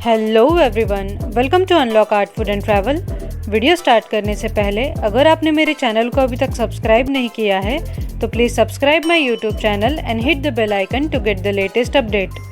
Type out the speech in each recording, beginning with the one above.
Hello everyone, welcome to unlock art food and travel. Video start करने से पहले अगर आपने मेरे चैनल को अभी तक सब्सक्राइब नहीं किया है तो please subscribe my YouTube channel and hit the bell icon to get the latest update.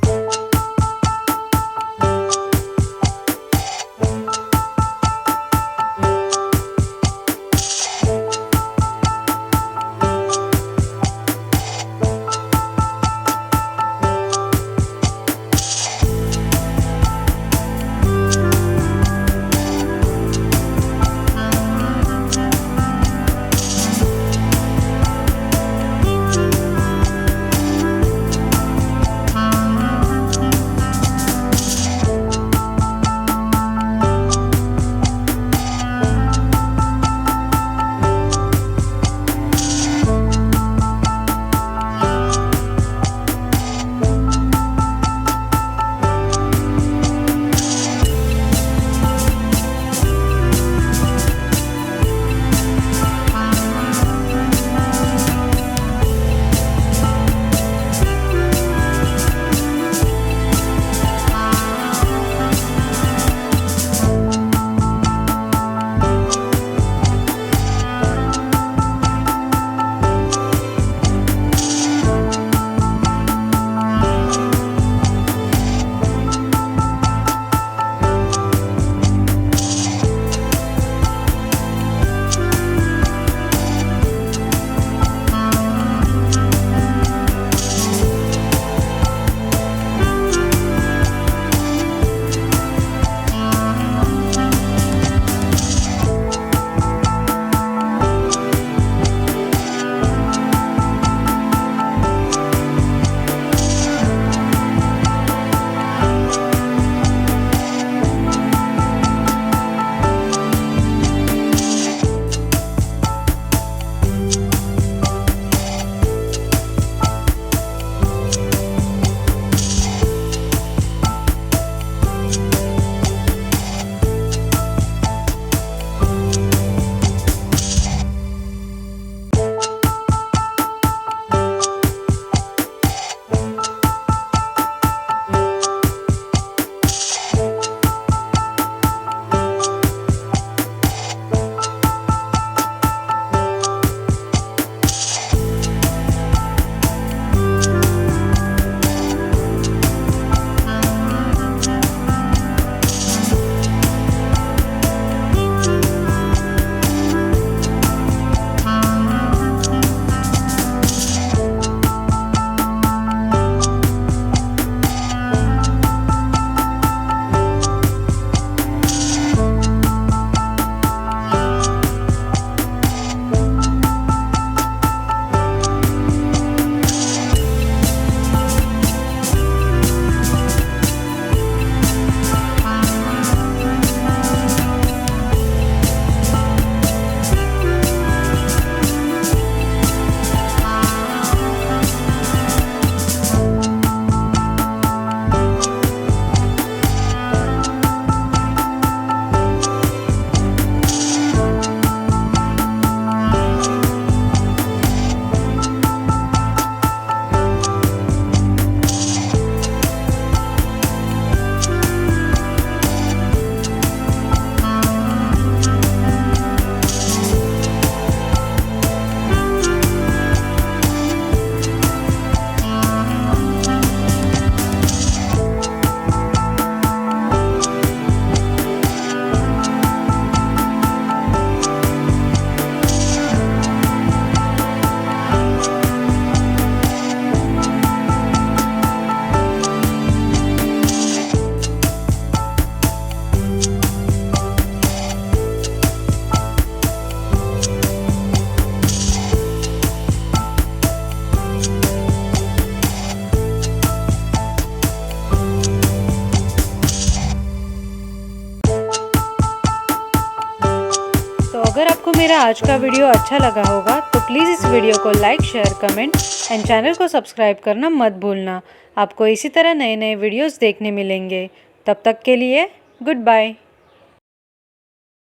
अगर आपको मेरा आज का वीडियो अच्छा लगा होगा तो प्लीज़ इस वीडियो को like, share, comment and channel को सब्सक्राइब करना मत भूलना। आपको इसी तरह नए नए वीडियोस देखने मिलेंगे। तब तक के लिए गुड बाय।